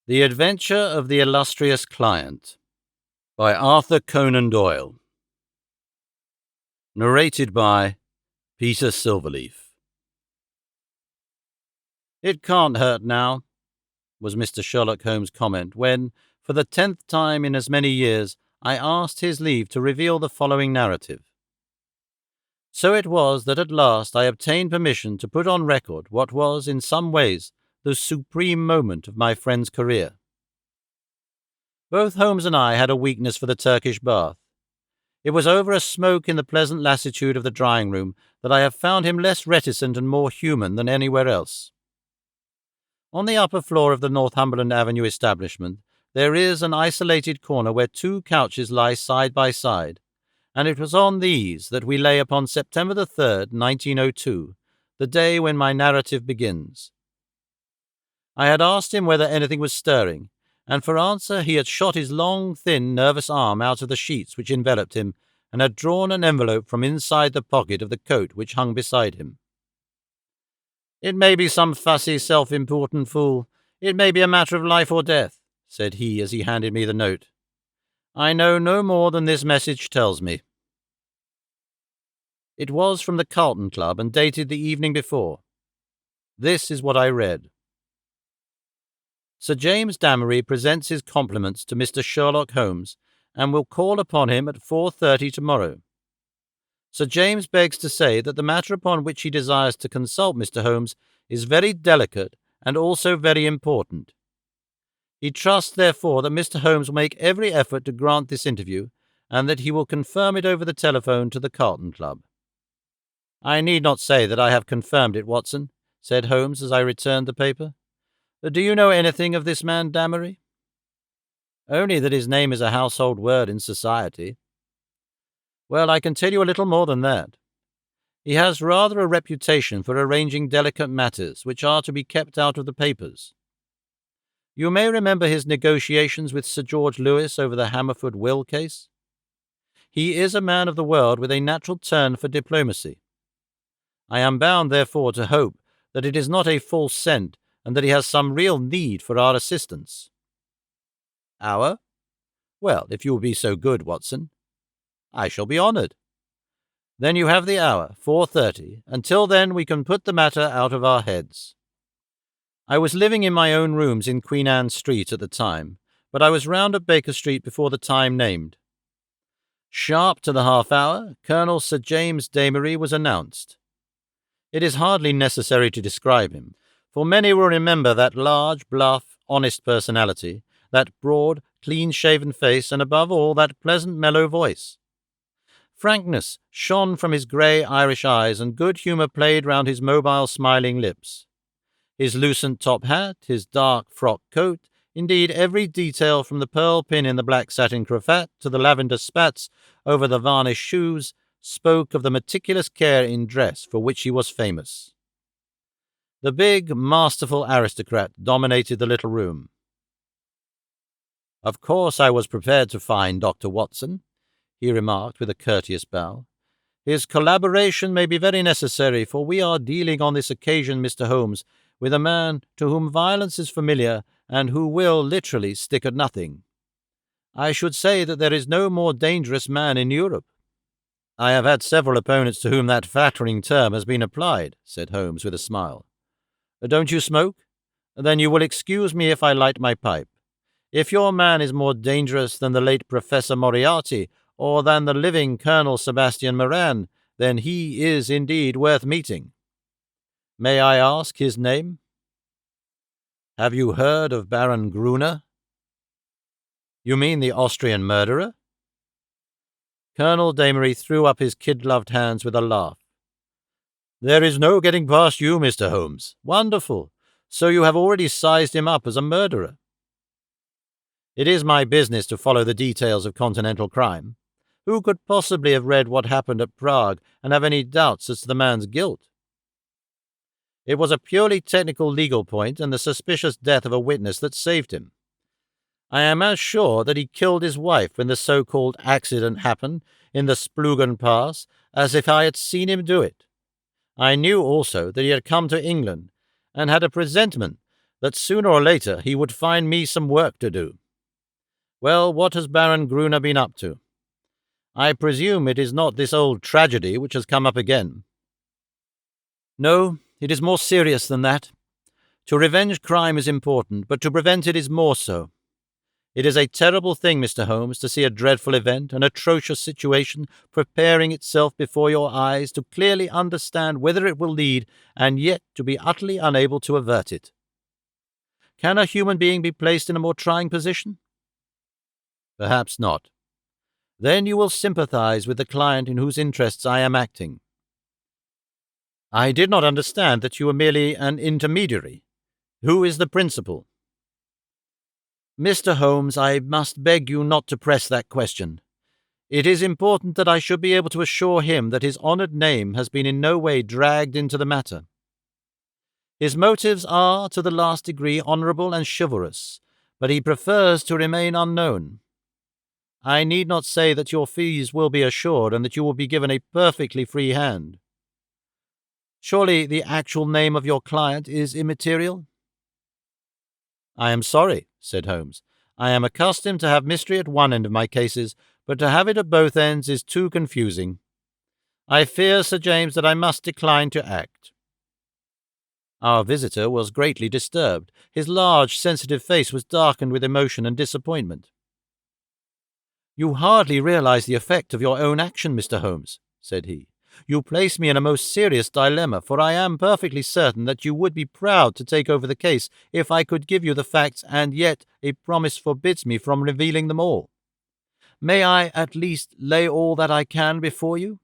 The Adventure of the Illustrious Client by Arthur Conan Doyle. Narrated by Peter Silverleaf. "It can't hurt now," was Mr. Sherlock Holmes' comment when, for the 10th time in as many years, I asked his leave to reveal the following narrative. So it was that at last I obtained permission to put on record what was, in some ways, the supreme moment of my friend's career. Both Holmes and I had a weakness for the Turkish bath. It was over a smoke in the pleasant lassitude of the drawing-room that I have found him less reticent and more human than anywhere else. On the upper floor of the Northumberland Avenue establishment, there is an isolated corner where two couches lie side by side, and it was on these that we lay upon September the 3rd, 1902, the day when my narrative begins. I had asked him whether anything was stirring, and for answer he had shot his long, thin, nervous arm out of the sheets which enveloped him and had drawn an envelope from inside the pocket of the coat which hung beside him. "It may be some fussy, self-important fool. It may be a matter of life or death," said he as he handed me the note. "I know no more than this message tells me." It was from the Carlton Club and dated the evening before. This is what I read. Sir James Damery presents his compliments to Mr. Sherlock Holmes and will call upon him at 4:30 tomorrow. Sir James begs to say that the matter upon which he desires to consult Mr. Holmes is very delicate and also very important. He trusts, therefore, that Mr. Holmes will make every effort to grant this interview, and that he will confirm it over the telephone to the Carlton Club. "I need not say that I have confirmed it, Watson," said Holmes as I returned the paper. "Do you know anything of this man Damery?" "Only that his name is a household word in society." "Well, I can tell you a little more than that. He has rather a reputation for arranging delicate matters which are to be kept out of the papers. You may remember his negotiations with Sir George Lewis over the Hammerford will case. He is a man of the world with a natural turn for diplomacy. I am bound, therefore, to hope that it is not a false scent and that he has some real need for our assistance." "Our? Well, if you will be so good, Watson." "I shall be honoured." "Then you have the hour, 4:30. Until then we can put the matter out of our heads." I was living in my own rooms in Queen Anne Street at the time, but I was round at Baker Street before the time named. Sharp to the half-hour, Colonel Sir James Damery was announced. It is hardly necessary to describe him, for many will remember that large, bluff, honest personality, that broad, clean-shaven face, and above all, that pleasant, mellow voice. Frankness shone from his grey Irish eyes, and good humour played round his mobile, smiling lips. His lucent top hat, his dark frock coat, indeed every detail from the pearl pin in the black satin cravat to the lavender spats over the varnished shoes, spoke of the meticulous care in dress for which he was famous. The big, masterful aristocrat dominated the little room. "Of course I was prepared to find Dr. Watson," he remarked with a courteous bow. "His collaboration may be very necessary, for we are dealing on this occasion, Mr. Holmes, with a man to whom violence is familiar and who will literally stick at nothing. I should say that there is no more dangerous man in Europe." "I have had several opponents to whom that flattering term has been applied," said Holmes with a smile. "Don't you smoke? Then you will excuse me if I light my pipe. If your man is more dangerous than the late Professor Moriarty or than the living Colonel Sebastian Moran, then he is indeed worth meeting. May I ask his name?" "Have you heard of Baron Gruner?" "You mean the Austrian murderer?" Colonel Damery threw up his kid-gloved hands with a laugh. "There is no getting past you, Mr. Holmes. Wonderful! So you have already sized him up as a murderer." "It is my business to follow the details of continental crime. Who could possibly have read what happened at Prague and have any doubts as to the man's guilt? It was a purely technical legal point and the suspicious death of a witness that saved him. I am as sure that he killed his wife when the so-called accident happened in the Splugen Pass as if I had seen him do it. I knew also that he had come to England, and had a presentiment that sooner or later he would find me some work to do. Well, what has Baron Gruner been up to? I presume it is not this old tragedy which has come up again. No, it is more serious than that. To revenge crime is important, but to prevent it is more so. It is a terrible thing, Mr. Holmes, to see a dreadful event, an atrocious situation, preparing itself before your eyes, to clearly understand whither it will lead, and yet to be utterly unable to avert it. Can a human being be placed in a more trying position? Perhaps not. Then you will sympathize with the client in whose interests I am acting. I did not understand that you were merely an intermediary. Who is the principal? Mr. Holmes, I must beg you not to press that question. It is important that I should be able to assure him that his honoured name has been in no way dragged into the matter. His motives are, to the last degree, honourable and chivalrous, but he prefers to remain unknown. I need not say that your fees will be assured and that you will be given a perfectly free hand. Surely the actual name of your client is immaterial? I am sorry, said Holmes. I am accustomed to have mystery at one end of my cases, but to have it at both ends is too confusing. I fear, Sir James, that I must decline to act. Our visitor was greatly disturbed. His large, sensitive face was darkened with emotion and disappointment. You hardly realize the effect of your own action, Mr. Holmes, said he. You place me in a most serious dilemma, for I am perfectly certain that you would be proud to take over the case if I could give you the facts, and yet a promise forbids me from revealing them all. May I at least lay all that I can before you?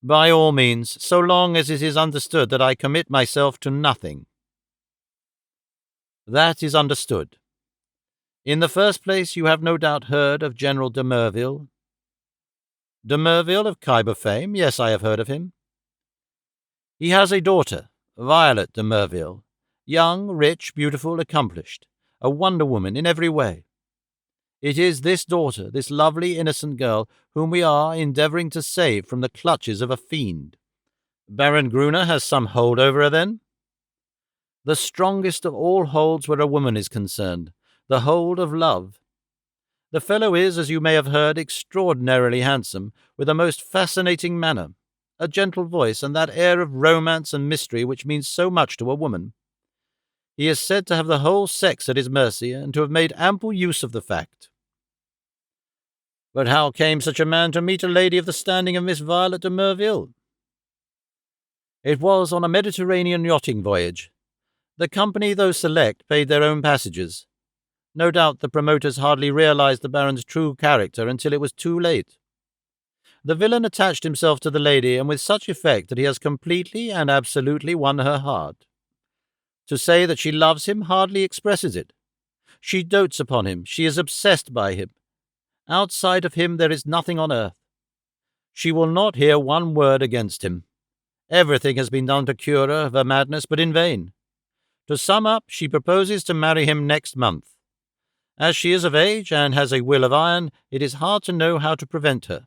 By all means, so long as it is understood that I commit myself to nothing. That is understood. In the first place, you have no doubt heard of General de Merville. De Merville of Khyber fame? Yes, I have heard of him. He has a daughter, Violet de Merville, young, rich, beautiful, accomplished, a wonder woman in every way. It is this daughter, this lovely, innocent girl, whom we are endeavouring to save from the clutches of a fiend. Baron Gruner has some hold over her, then? The strongest of all holds where a woman is concerned, the hold of love. The fellow is, as you may have heard, extraordinarily handsome, with a most fascinating manner, a gentle voice, and that air of romance and mystery which means so much to a woman. He is said to have the whole sex at his mercy, and to have made ample use of the fact. But how came such a man to meet a lady of the standing of Miss Violet de Merville? It was on a Mediterranean yachting voyage. The company, though select, paid their own passages. No doubt the promoters hardly realized the Baron's true character until it was too late. The villain attached himself to the lady, and with such effect that he has completely and absolutely won her heart. To say that she loves him hardly expresses it. She dotes upon him, she is obsessed by him. Outside of him there is nothing on earth. She will not hear one word against him. Everything has been done to cure her of her madness, but in vain. To sum up, she proposes to marry him next month. As she is of age and has a will of iron, it is hard to know how to prevent her.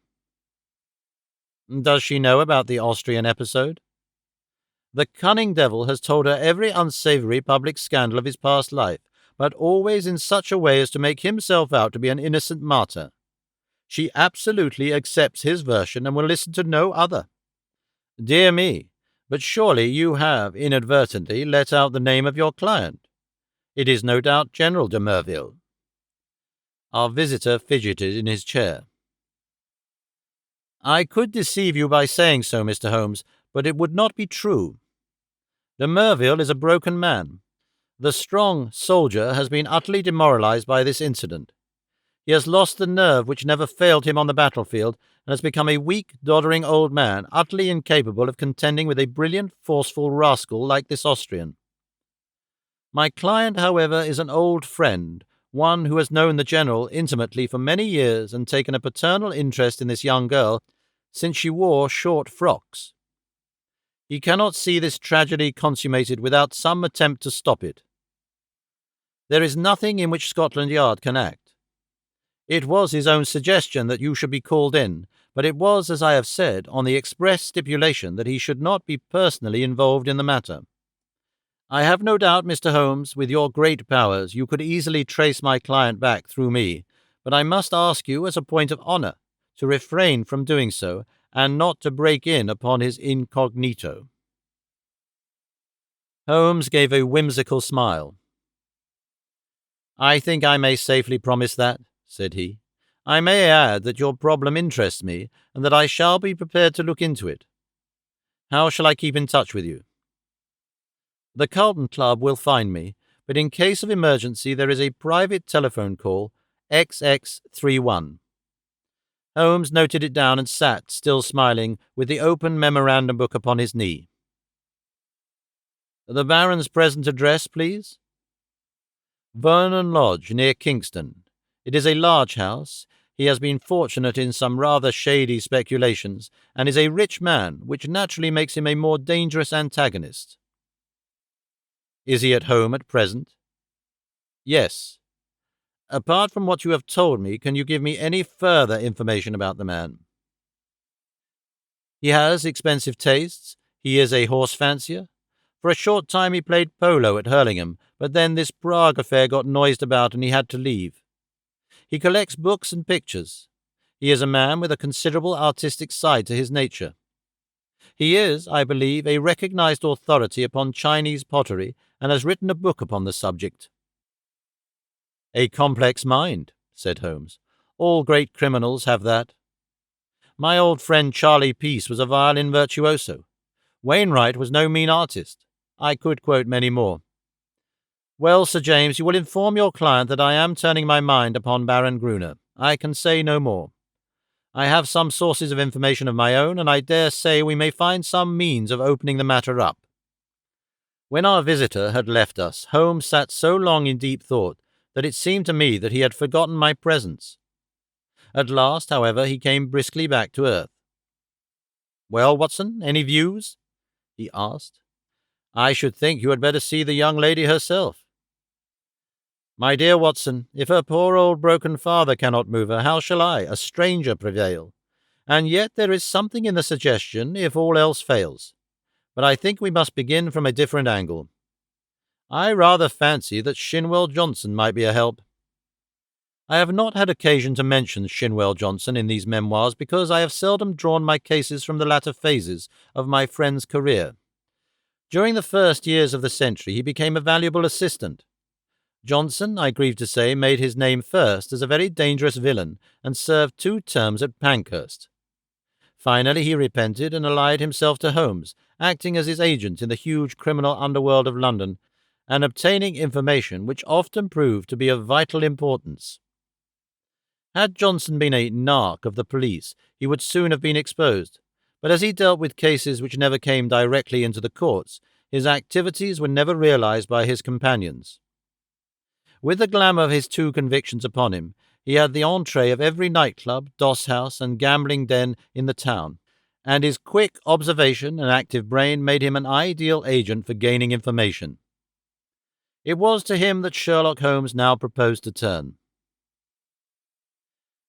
Does she know about the Austrian episode? The cunning devil has told her every unsavoury public scandal of his past life, but always in such a way as to make himself out to be an innocent martyr. She absolutely accepts his version and will listen to no other. Dear me, but surely you have inadvertently let out the name of your client. It is no doubt General de Merville. Our visitor fidgeted in his chair. I could deceive you by saying so, Mr. Holmes, but it would not be true. De Merville is a broken man. The strong soldier has been utterly demoralized by this incident. He has lost the nerve which never failed him on the battlefield, and has become a weak, doddering old man, utterly incapable of contending with a brilliant, forceful rascal like this Austrian. My client, however, is an old friend, one who has known the General intimately for many years and taken a paternal interest in this young girl since she wore short frocks. He cannot see this tragedy consummated without some attempt to stop it. There is nothing in which Scotland Yard can act. It was his own suggestion that you should be called in, but it was, as I have said, on the express stipulation that he should not be personally involved in the matter. I have no doubt, Mr. Holmes, with your great powers, you could easily trace my client back through me, but I must ask you, as a point of honor, to refrain from doing so, and not to break in upon his incognito." Holmes gave a whimsical smile. "I think I may safely promise that," said he. "I may add that your problem interests me, and that I shall be prepared to look into it. How shall I keep in touch with you?" "The Carlton Club will find me, but in case of emergency there is a private telephone call, XX31. Holmes noted it down and sat, still smiling, with the open memorandum book upon his knee. "The Baron's present address, please?" "Vernon Lodge, near Kingston. It is a large house. He has been fortunate in some rather shady speculations, and is a rich man, which naturally makes him a more dangerous antagonist." "Is he at home at present?" "Yes." "Apart from what you have told me, can you give me any further information about the man?" "He has expensive tastes. He is a horse fancier. For a short time he played polo at Hurlingham, but then this Prague affair got noised about and he had to leave. He collects books and pictures. He is a man with a considerable artistic side to his nature. He is, I believe, a recognized authority upon Chinese pottery and has written a book upon the subject." "A complex mind," said Holmes. "All great criminals have that. My old friend Charlie Peace was a violin virtuoso. Wainwright was no mean artist. I could quote many more. Well, Sir James, you will inform your client that I am turning my mind upon Baron Gruner. I can say no more. I have some sources of information of my own, and I dare say we may find some means of opening the matter up." When our visitor had left us, Holmes sat so long in deep thought that it seemed to me that he had forgotten my presence. At last, however, he came briskly back to earth. "Well, Watson, any views?" he asked. "I should think you had better see the young lady herself." "My dear Watson, if her poor old broken father cannot move her, how shall I, a stranger, prevail? And yet there is something in the suggestion, if all else fails. But I think we must begin from a different angle. I rather fancy that Shinwell Johnson might be a help. I have not had occasion to mention Shinwell Johnson in these memoirs because I have seldom drawn my cases from the latter phases of my friend's career. During the first years of the century he became a valuable assistant. Johnson, I grieve to say, made his name first as a very dangerous villain and served 2 terms at Pankhurst. Finally he repented and allied himself to Holmes, acting as his agent in the huge criminal underworld of London and obtaining information which often proved to be of vital importance. Had Johnson been a narc of the police, he would soon have been exposed, but as he dealt with cases which never came directly into the courts, his activities were never realized by his companions. With the glamour of his 2 convictions upon him, he had the entree of every nightclub, doss-house, and gambling den in the town, and his quick observation and active brain made him an ideal agent for gaining information. It was to him that Sherlock Holmes now proposed to turn.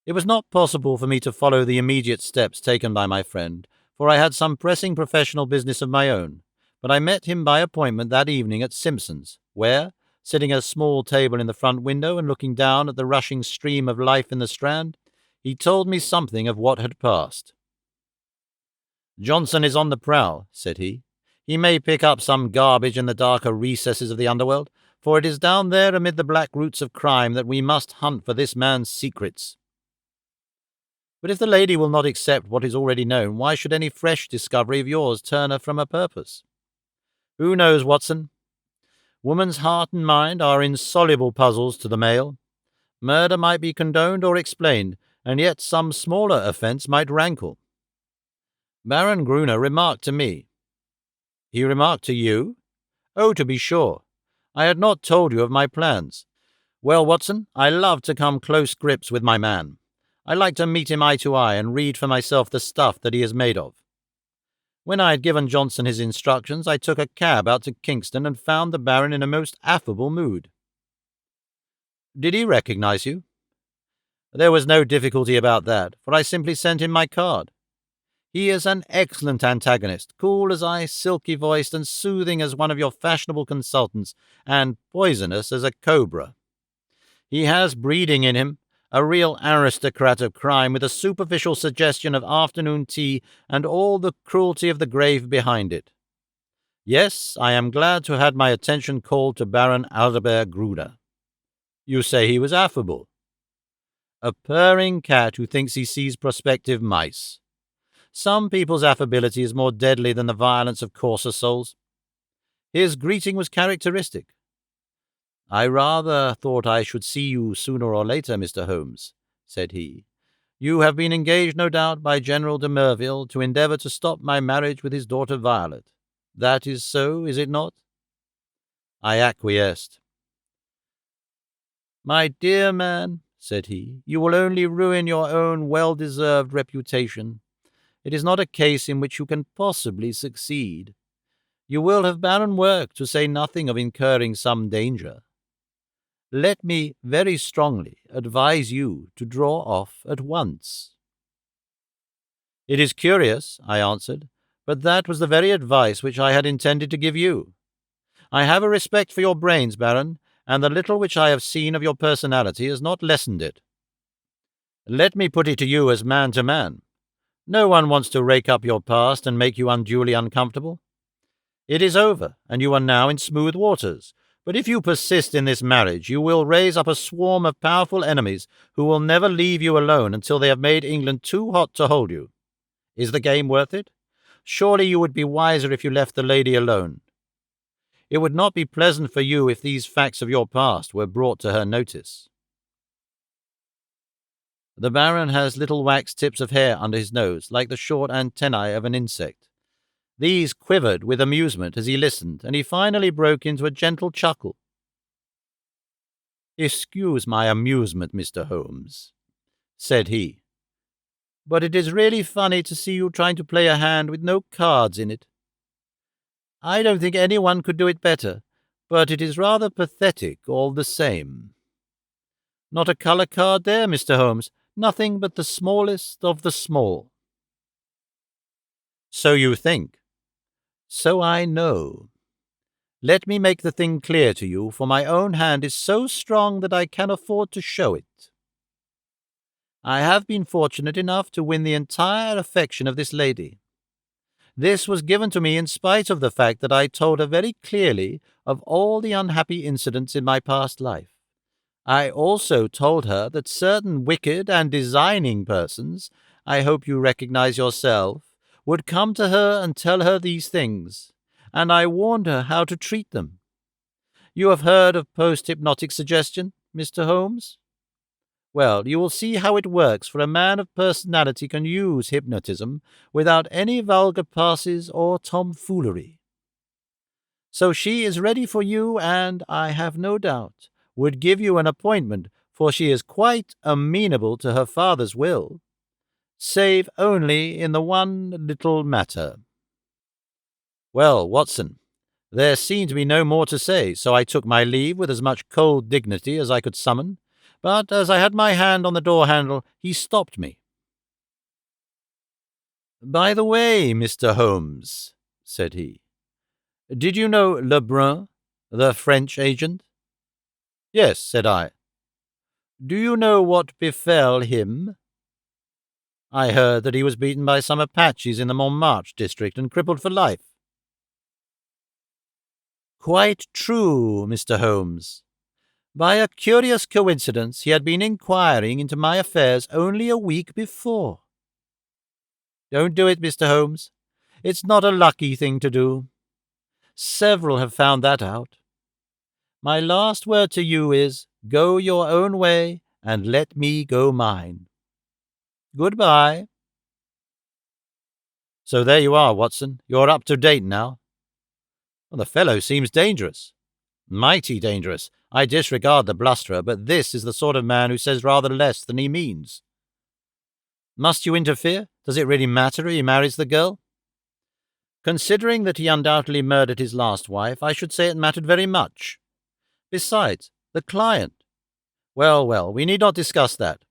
It was not possible for me to follow the immediate steps taken by my friend, for I had some pressing professional business of my own, but I met him by appointment that evening at Simpson's, where, sitting at a small table in the front window and looking down at the rushing stream of life in the Strand, he told me something of what had passed. "Johnson is on the prowl," said he. "He may pick up some garbage in the darker recesses of the underworld, for it is down there amid the black roots of crime that we must hunt for this man's secrets. But if the lady will not accept what is already known, why should any fresh discovery of yours turn her from her purpose? Who knows, Watson? Woman's heart and mind are insoluble puzzles to the male. Murder might be condoned or explained, and yet some smaller offence might rankle. Baron Gruner remarked to me." "He remarked to you?" "Oh, to be sure. I had not told you of my plans. Well, Watson, I love to come close grips with my man. I like to meet him eye to eye and read for myself the stuff that he is made of. When I had given Johnson his instructions, I took a cab out to Kingston and found the Baron in a most affable mood." "Did he recognize you?" "There was no difficulty about that, for I simply sent him my card. He is an excellent antagonist, cool as ice, silky-voiced, and soothing as one of your fashionable consultants, and poisonous as a cobra. He has breeding in him, a real aristocrat of crime with a superficial suggestion of afternoon tea and all the cruelty of the grave behind it. Yes, I am glad to have had my attention called to Baron Adalbert Gruder. You say he was affable. A purring cat who thinks he sees prospective mice. Some people's affability is more deadly than the violence of coarser souls. His greeting was characteristic. I rather thought I should see you sooner or later, Mr. Holmes, said he. You have been engaged, no doubt, by General de Merville to endeavour to stop my marriage with his daughter Violet. That is so, is it not? I acquiesced. My dear man, said he, you will only ruin your own well-deserved reputation. It is not a case in which you can possibly succeed. You will have barren work, to say nothing of incurring some danger. Let me very strongly advise you to draw off at once. It is curious, I answered, but that was the very advice which I had intended to give you. I have a respect for your brains, Baron, and the little which I have seen of your personality has not lessened it. Let me put it to you as man to man. No one wants to rake up your past and make you unduly uncomfortable. It is over, and you are now in smooth waters. But if you persist in this marriage, you will raise up a swarm of powerful enemies who will never leave you alone until they have made England too hot to hold you. Is the game worth it? Surely you would be wiser if you left the lady alone. It would not be pleasant for you if these facts of your past were brought to her notice. The Baron has little wax tips of hair under his nose, like the short antennae of an insect. These quivered with amusement as he listened, and he finally broke into a gentle chuckle. "Excuse my amusement, Mr. Holmes," said he, "but it is really funny to see you trying to play a hand with no cards in it. I don't think anyone could do it better, but it is rather pathetic all the same. Not a colour card there, Mr. Holmes, nothing but the smallest of the small." "So you think?" "So I know. Let me make the thing clear to you, for my own hand is so strong that I can afford to show it. I have been fortunate enough to win the entire affection of this lady. This was given to me in spite of the fact that I told her very clearly of all the unhappy incidents in my past life. I also told her that certain wicked and designing persons, I hope you recognize yourself, would come to her and tell her these things, and I warned her how to treat them. You have heard of post-hypnotic suggestion, Mr. Holmes? Well, you will see how it works, for a man of personality can use hypnotism without any vulgar passes or tomfoolery. So she is ready for you, and, I have no doubt, would give you an appointment, for she is quite amenable to her father's will, save only in the one little matter. Well, Watson, there seemed to be no more to say, so I took my leave with as much cold dignity as I could summon, but as I had my hand on the door-handle, he stopped me. "By the way, Mr. Holmes," said he, "did you know Lebrun, the French agent?" "Yes," said I. "Do you know what befell him?" "I heard that he was beaten by some Apaches in the Montmartre district and crippled for life." "Quite true, Mr. Holmes. By a curious coincidence, he had been inquiring into my affairs only a week before. Don't do it, Mr. Holmes. It's not a lucky thing to do. Several have found that out. My last word to you is, go your own way and let me go mine. Goodbye." So there you are, Watson. You're up to date now. Well, the fellow seems dangerous. Mighty dangerous. I disregard the blusterer, but this is the sort of man who says rather less than he means. Must you interfere? Does it really matter if he marries the girl? Considering that he undoubtedly murdered his last wife, I should say it mattered very much. Besides, the client. Well, we need not discuss that.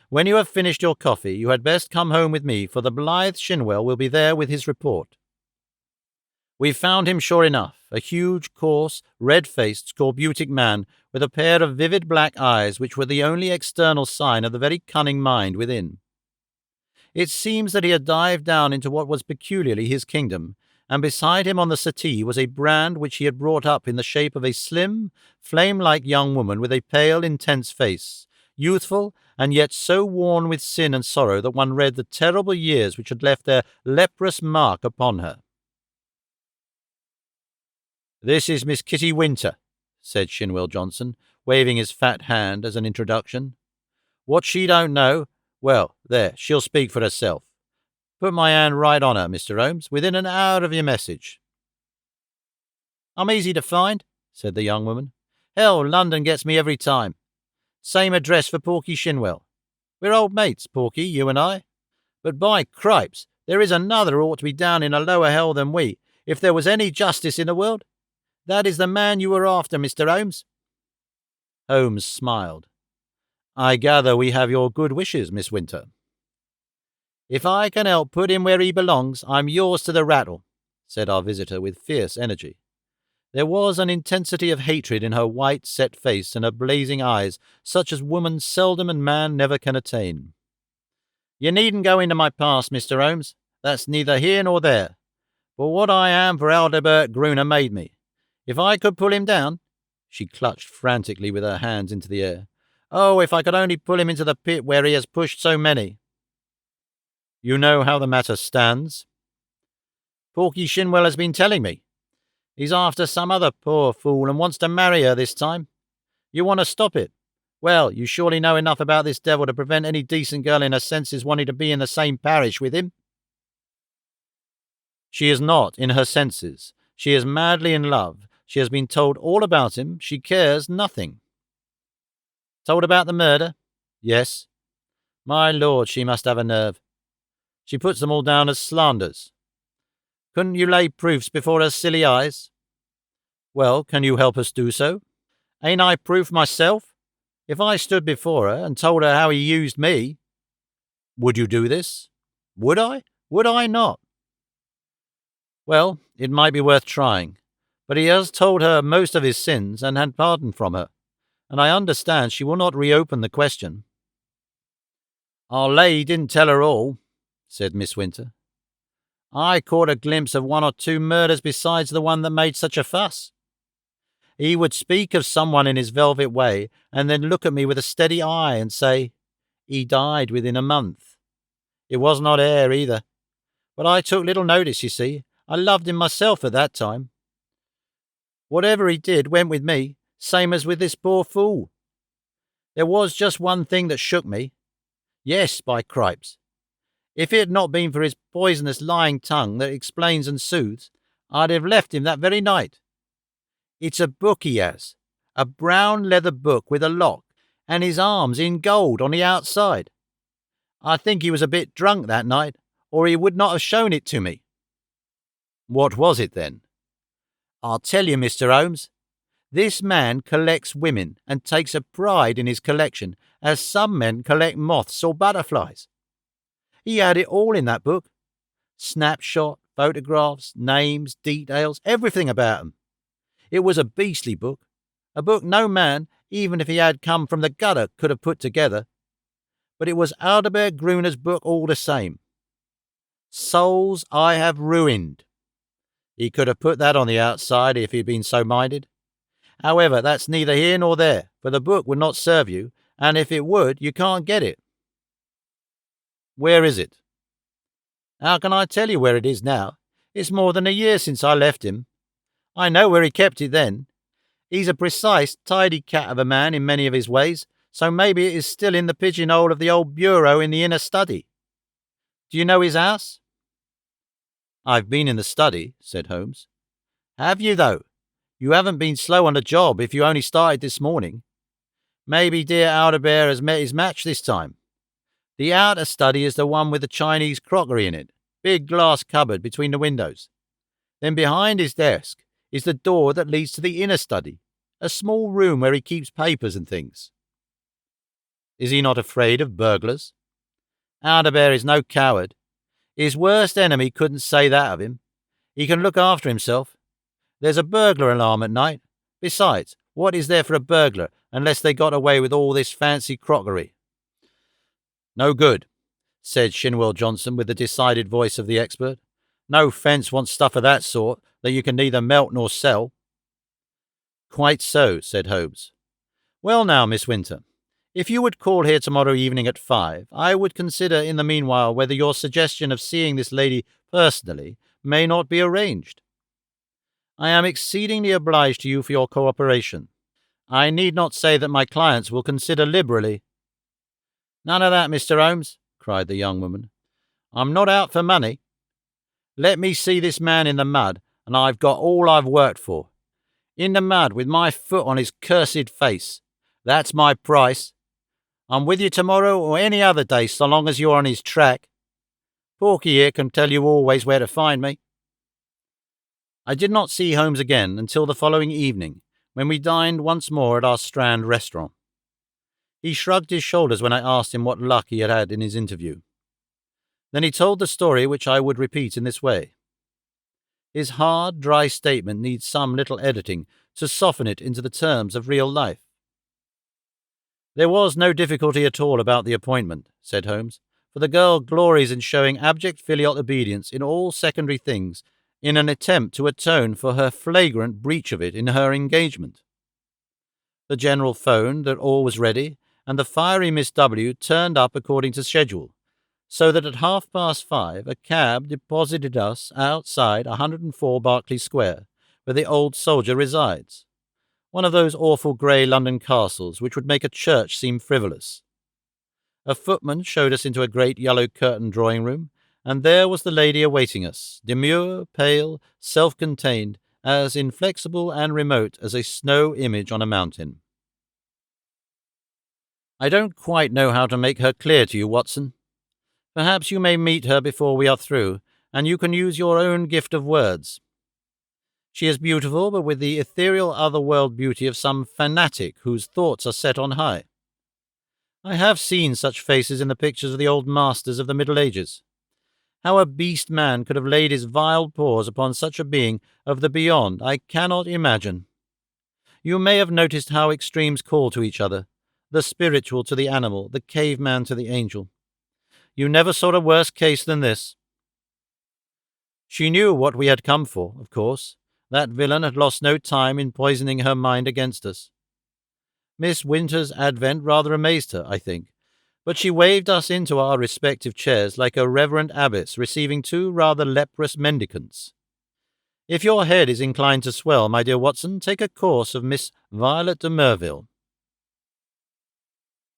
When you have finished your coffee, you had best come home with me, for the blithe Shinwell will be there with his report. We found him sure enough, a huge, coarse, red-faced, scorbutic man, with a pair of vivid black eyes which were the only external sign of the very cunning mind within. It seems that he had dived down into what was peculiarly his kingdom, and beside him on the settee was a brand which he had brought up in the shape of a slim, flame-like young woman with a pale, intense face, youthful, and yet so worn with sin and sorrow that one read the terrible years which had left their leprous mark upon her. "This is Miss Kitty Winter," said Shinwell Johnson, waving his fat hand as an introduction. "What she don't know, well, there, she'll speak for herself. Put my hand right on her, Mr. Holmes, within an hour of your message." "I'm easy to find," said the young woman. "Hell, London gets me every time. Same address for Porky Shinwell. We're old mates, Porky, you and I. But by cripes, there is another who ought to be down in a lower hell than we, if there was any justice in the world. That is the man you were after, Mr. Holmes." Holmes smiled. "I gather we have your good wishes, Miss Winter." "If I can help put him where he belongs, I'm yours to the rattle," said our visitor with fierce energy. There was an intensity of hatred in her white, set face and her blazing eyes, such as woman seldom and man never can attain. "You needn't go into my past, Mr. Holmes. That's neither here nor there. But what I am for Audiobook Gruner made me. If I could pull him down—" She clutched frantically with her hands into the air. "Oh, if I could only pull him into the pit where he has pushed so many." "You know how the matter stands?" "Porky Shinwell has been telling me. He's after some other poor fool and wants to marry her this time. You want to stop it? Well, you surely know enough about this devil to prevent any decent girl in her senses wanting to be in the same parish with him." "She is not in her senses. She is madly in love. She has been told all about him. She cares nothing." "Told about the murder?" "Yes." "My lord, she must have a nerve. She puts them all down as slanders. Couldn't you lay proofs before her silly eyes?" "Well, can you help us do so?" "Ain't I proof myself? If I stood before her and told her how he used me—" "Would you do this?" "Would I? Would I not?" "Well, it might be worth trying. But he has told her most of his sins and had pardon from her, and I understand she will not reopen the question." "I'll lay he didn't tell her all," said Miss Winter. "I caught a glimpse of one or two murders besides the one that made such a fuss. He would speak of someone in his velvet way, and then look at me with a steady eye and say, 'He died within a month.' It was not air either. But I took little notice, you see. I loved him myself at that time. Whatever he did went with me, same as with this poor fool. There was just one thing that shook me. Yes, by cripes. If it had not been for his poisonous lying tongue that explains and soothes, I'd have left him that very night. It's a book he has, a brown leather book with a lock, and his arms in gold on the outside. I think he was a bit drunk that night, or he would not have shown it to me." "What was it, then?" "I'll tell you, Mr. Holmes. This man collects women and takes a pride in his collection, as some men collect moths or butterflies. He had it all in that book. Snapshot, photographs, names, details, everything about 'em. It was a beastly book. A book no man, even if he had come from the gutter, could have put together. But it was Audiobook Gruner's book all the same. Souls I have ruined. He could have put that on the outside if he'd been so minded. However, that's neither here nor there, for the book would not serve you, and if it would, you can't get it." "Where is it?" "How can I tell you where it is now? It's more than a year since I left him. I know where he kept it then. He's a precise, tidy cat of a man in many of his ways, so maybe it is still in the pigeonhole of the old bureau in the inner study. Do you know his house?" "I've been in the study," said Holmes. "Have you, though? You haven't been slow on the job if you only started this morning. Maybe dear Aldebaran has met his match this time. The outer study is the one with the Chinese crockery in it, big glass cupboard between the windows. Then behind his desk is the door that leads to the inner study, a small room where he keeps papers and things." Is he not afraid of burglars? Aldebaran is no coward. His worst enemy couldn't say that of him. He can look after himself. There's a burglar alarm at night. Besides, what is there for a burglar unless they got away with all this fancy crockery? No good, said Shinwell Johnson with the decided voice of the expert. No fence wants stuff of that sort that you can neither melt nor sell. Quite so, said Holmes. Well now, Miss Winter, if you would call here tomorrow evening at 5, I would consider in the meanwhile whether your suggestion of seeing this lady personally may not be arranged. I am exceedingly obliged to you for your cooperation. I need not say that my clients will consider liberally. None of that, Mr. Holmes, cried the young woman. I'm not out for money. Let me see this man in the mud, and I've got all I've worked for. In the mud, with my foot on his cursed face. That's my price. I'm with you tomorrow or any other day so long as you're on his track. Porky here can tell you always where to find me. I did not see Holmes again until the following evening, when we dined once more at our Strand restaurant. He shrugged his shoulders when I asked him what luck he had had in his interview. Then he told the story which I would repeat in this way. His hard, dry statement needs some little editing to soften it into the terms of real life. There was no difficulty at all about the appointment, said Holmes, for the girl glories in showing abject filial obedience in all secondary things in an attempt to atone for her flagrant breach of it in her engagement. The General phoned that all was ready, and the fiery Miss W. turned up according to schedule, so that at 5:30 a cab deposited us outside 104 Berkeley Square, where the old soldier resides, one of those awful grey London castles which would make a church seem frivolous. A footman showed us into a great yellow-curtained drawing-room, and there was the lady awaiting us, demure, pale, self-contained, as inflexible and remote as a snow image on a mountain. I don't quite know how to make her clear to you, Watson. Perhaps you may meet her before we are through, and you can use your own gift of words. She is beautiful, but with the ethereal other-world beauty of some fanatic whose thoughts are set on high. I have seen such faces in the pictures of the old masters of the Middle Ages. How a beast man could have laid his vile paws upon such a being of the beyond, I cannot imagine. You may have noticed how extremes call to each other, the spiritual to the animal, the caveman to the angel. You never saw a worse case than this. She knew what we had come for, of course. That villain had lost no time in poisoning her mind against us. Miss Winter's advent rather amazed her, I think, but she waved us into our respective chairs like a reverend abbess receiving two rather leprous mendicants. If your head is inclined to swell, my dear Watson, take a course of Miss Violet de Merville.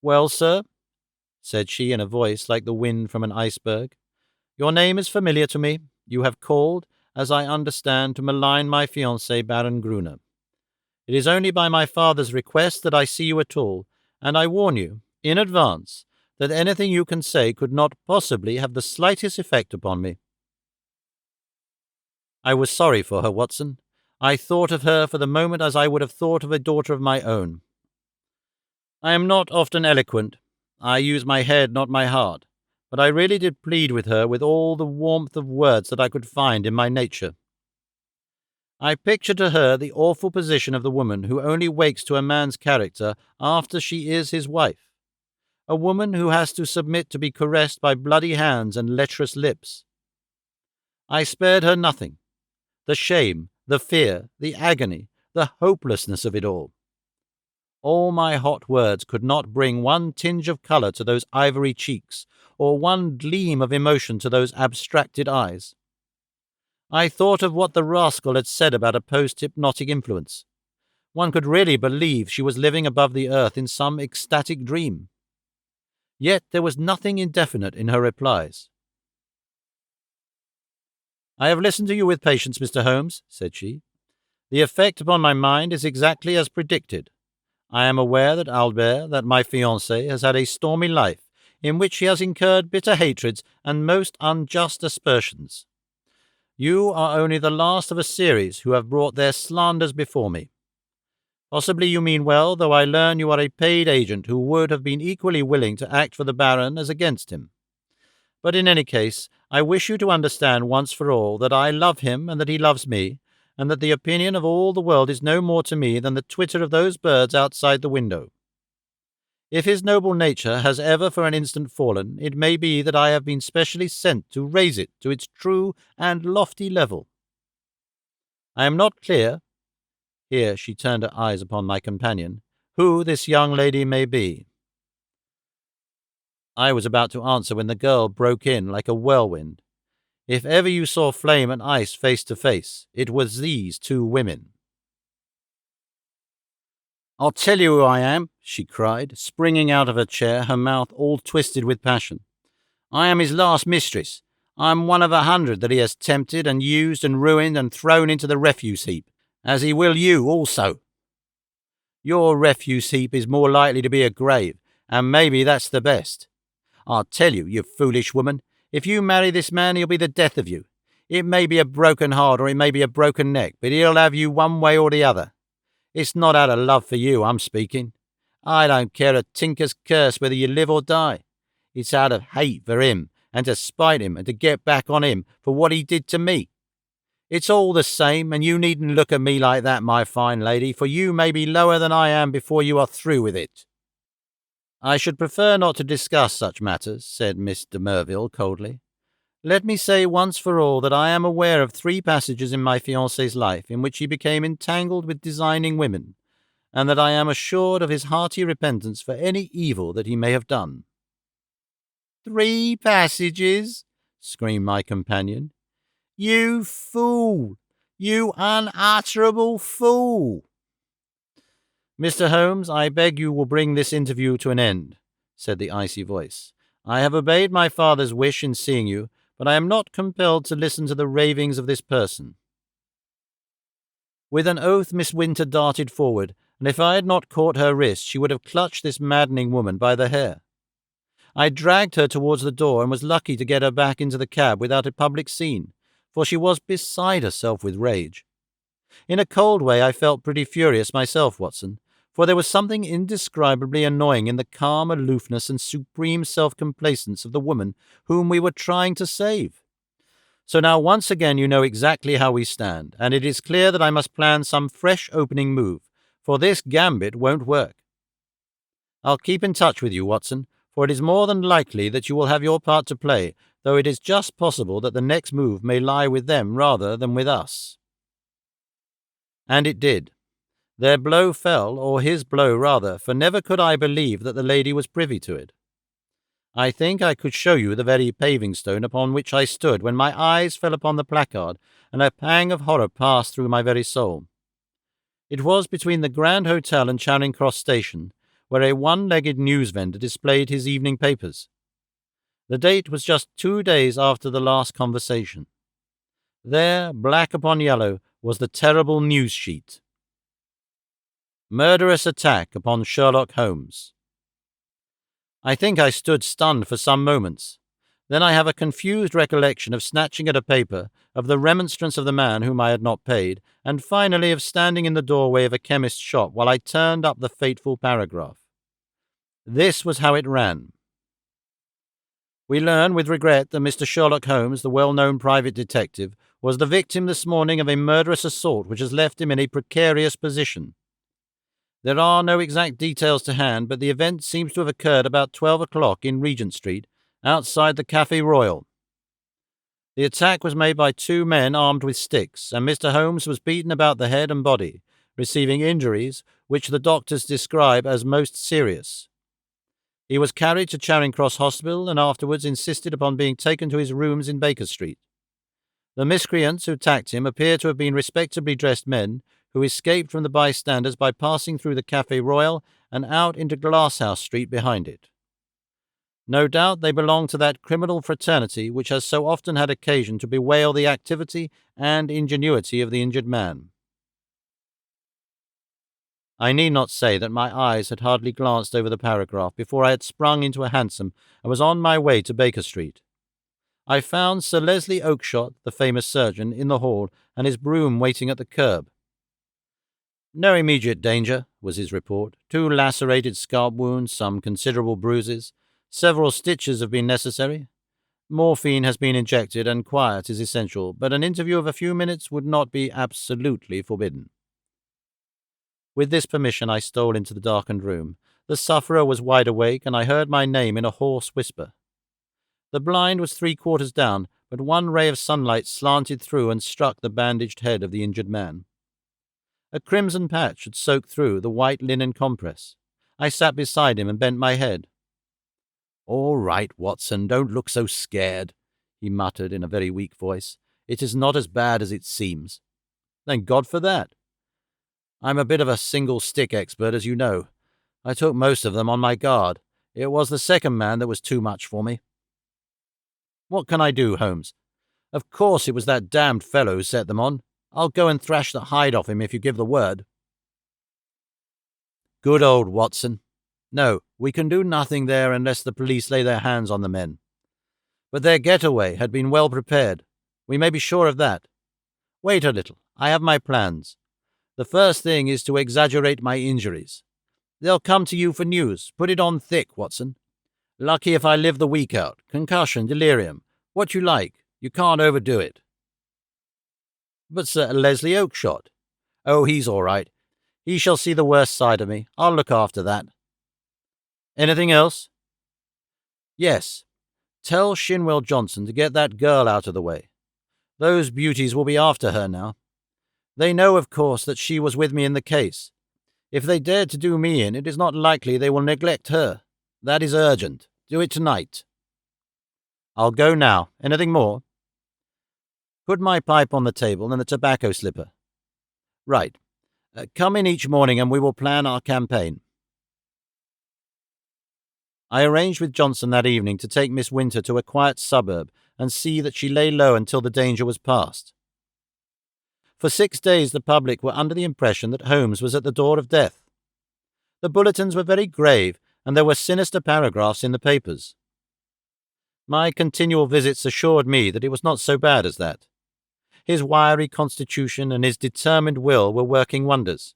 Well, sir, said she in a voice like the wind from an iceberg, your name is familiar to me. You have called, as I understand, to malign my fiancé, Baron Gruner. It is only by my father's request that I see you at all, and I warn you, in advance, that anything you can say could not possibly have the slightest effect upon me. I was sorry for her, Watson. I thought of her for the moment as I would have thought of a daughter of my own. I am not often eloquent. I use my head, not my heart, but I really did plead with her with all the warmth of words that I could find in my nature. I pictured to her the awful position of the woman who only wakes to a man's character after she is his wife, a woman who has to submit to be caressed by bloody hands and lecherous lips. I spared her nothing. The shame, the fear, the agony, the hopelessness of it all. All my hot words could not bring one tinge of colour to those ivory cheeks, or one gleam of emotion to those abstracted eyes. I thought of what the rascal had said about a post-hypnotic influence. One could really believe she was living above the earth in some ecstatic dream. Yet there was nothing indefinite in her replies. I have listened to you with patience, Mr. Holmes, said she. The effect upon my mind is exactly as predicted. I am aware that Albert, that my fiancé, has had a stormy life, in which he has incurred bitter hatreds and most unjust aspersions. You are only the last of a series who have brought their slanders before me. Possibly you mean well, though I learn you are a paid agent who would have been equally willing to act for the Baron as against him. But in any case, I wish you to understand once for all that I love him and that he loves me, and that the opinion of all the world is no more to me than the twitter of those birds outside the window. If his noble nature has ever for an instant fallen, it may be that I have been specially sent to raise it to its true and lofty level. I am not clear," here she turned her eyes upon my companion, "who this young lady may be." I was about to answer when the girl broke in like a whirlwind. If ever you saw flame and ice face to face, it was these two women. "I'll tell you who I am," she cried, springing out of her chair, her mouth all twisted with passion. "I am his last mistress. I am one of 100 that he has tempted and used and ruined and thrown into the refuse heap, as he will you also. Your refuse heap is more likely to be a grave, and maybe that's the best. I'll tell you, you foolish woman, if you marry this man, he'll be the death of you. It may be a broken heart or it may be a broken neck, but he'll have you one way or the other. It's not out of love for you I'm speaking. I don't care a tinker's curse whether you live or die. It's out of hate for him, and to spite him, and to get back on him for what he did to me. It's all the same, and you needn't look at me like that, my fine lady, for you may be lower than I am before you are through with it." "I should prefer not to discuss such matters," said Miss de Merville coldly. "Let me say once for all that I am aware of 3 passages in my fiancé's life in which he became entangled with designing women, and that I am assured of his hearty repentance for any evil that he may have done." "3 passages?" screamed my companion. "You fool! You unutterable fool!" "Mr. Holmes, I beg you will bring this interview to an end," said the icy voice. "I have obeyed my father's wish in seeing you, but I am not compelled to listen to the ravings of this person." With an oath Miss Winter darted forward, and if I had not caught her wrist, she would have clutched this maddening woman by the hair. I dragged her towards the door and was lucky to get her back into the cab without a public scene, for she was beside herself with rage. In a cold way I felt pretty furious myself, Watson, for there was something indescribably annoying in the calm aloofness and supreme self-complacence of the woman whom we were trying to save. So now once again you know exactly how we stand, and it is clear that I must plan some fresh opening move, for this gambit won't work. I'll keep in touch with you, Watson, for it is more than likely that you will have your part to play, though it is just possible that the next move may lie with them rather than with us. And it did. Their blow fell, or his blow rather, for never could I believe that the lady was privy to it. I think I could show you the very paving stone upon which I stood when my eyes fell upon the placard, and a pang of horror passed through my very soul. It was between the Grand Hotel and Charing Cross Station, where a one-legged news-vendor displayed his evening papers. The date was just 2 days after the last conversation. There, black upon yellow, was the terrible news sheet. Murderous attack upon Sherlock Holmes. I think I stood stunned for some moments. Then I have a confused recollection of snatching at a paper, of the remonstrance of the man whom I had not paid, and finally of standing in the doorway of a chemist's shop while I turned up the fateful paragraph. This was how it ran. "We learn with regret that Mr. Sherlock Holmes, the well-known private detective, was the victim this morning of a murderous assault which has left him in a precarious position. There are no exact details to hand, but the event seems to have occurred about 12 o'clock in Regent Street, outside the Café Royal. The attack was made by 2 men armed with sticks, and Mr. Holmes was beaten about the head and body, receiving injuries which the doctors describe as most serious. He was carried to Charing Cross Hospital and afterwards insisted upon being taken to his rooms in Baker Street. The miscreants who attacked him appear to have been respectably dressed men who escaped from the bystanders by passing through the Café Royal and out into Glasshouse Street behind it. No doubt they belong to that criminal fraternity which has so often had occasion to bewail the activity and ingenuity of the injured man." I need not say that my eyes had hardly glanced over the paragraph before I had sprung into a hansom and was on my way to Baker Street. I found Sir Leslie Oakshott, the famous surgeon, in the hall and his brougham waiting at the curb. No immediate danger, was his report. 2 lacerated scalp wounds, some considerable bruises. Several stitches have been necessary. Morphine has been injected and quiet is essential, but an interview of a few minutes would not be absolutely forbidden. With this permission, I stole into the darkened room. The sufferer was wide awake, and I heard my name in a hoarse whisper. The blind was 3/4 down, but one ray of sunlight slanted through and struck the bandaged head of the injured man. A crimson patch had soaked through the white linen compress. I sat beside him and bent my head. "All right, Watson, don't look so scared," he muttered in a very weak voice. "It is not as bad as it seems." "Thank God for that." "I'm a bit of a single-stick expert, as you know. I took most of them on my guard. It was the second man that was too much for me." "What can I do, Holmes?" "Of course it was that damned fellow who set them on. I'll go and thrash the hide off him if you give the word." "Good old Watson. No, we can do nothing there unless the police lay their hands on the men. But their getaway had been well prepared. We may be sure of that. Wait a little. I have my plans. The first thing is to exaggerate my injuries. They'll come to you for news. Put it on thick, Watson. Lucky if I live the week out. Concussion, delirium. What you like. You can't overdo it." "But Sir Leslie Oakshott?" "Oh, he's all right. He shall see the worst side of me. I'll look after that." "Anything else?" "Yes. Tell Shinwell Johnson to get that girl out of the way. Those beauties will be after her now. They know, of course, that she was with me in the case. If they dared to do me in, it is not likely they will neglect her. That is urgent. Do it tonight." "I'll go now. Anything more?" "Put my pipe on the table and the tobacco slipper." "Right. Come in each morning and we will plan our campaign." I arranged with Johnson that evening to take Miss Winter to a quiet suburb and see that she lay low until the danger was past. For 6 days the public were under the impression that Holmes was at the door of death. The bulletins were very grave, and there were sinister paragraphs in the papers. My continual visits assured me that it was not so bad as that. His wiry constitution and his determined will were working wonders.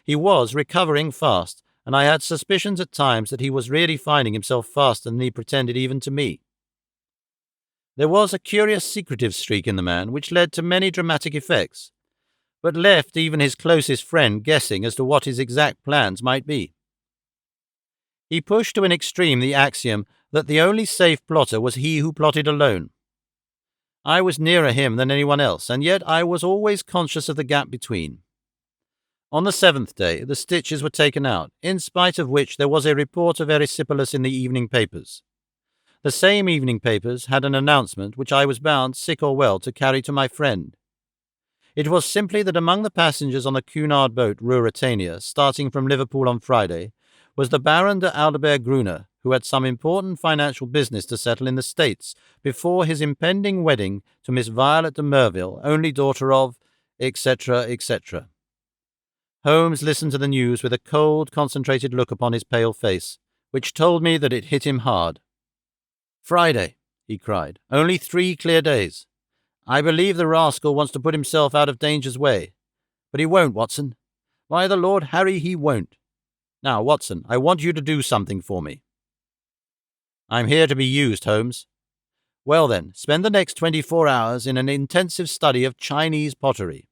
He was recovering fast, and I had suspicions at times that he was really finding himself faster than he pretended even to me. There was a curious secretive streak in the man which led to many dramatic effects, but left even his closest friend guessing as to what his exact plans might be. He pushed to an extreme the axiom that the only safe plotter was he who plotted alone. I was nearer him than anyone else, and yet I was always conscious of the gap between. On the 7th day, the stitches were taken out, in spite of which there was a report of erysipelas in the evening papers. The same evening papers had an announcement which I was bound, sick or well, to carry to my friend. It was simply that among the passengers on the Cunard boat Ruritania, starting from Liverpool on Friday, was the Baron de Aldebert-Gruner, who had some important financial business to settle in the States before his impending wedding to Miss Violet de Merville, only daughter of, etc., etc. Holmes listened to the news with a cold, concentrated look upon his pale face, which told me that it hit him hard. "Friday," he cried. "Only 3 clear days. I believe the rascal wants to put himself out of danger's way. But he won't, Watson. By the Lord Harry, he won't. Now, Watson, I want you to do something for me." "I'm here to be used, Holmes." "Well then, spend the next 24 hours in an intensive study of Chinese pottery."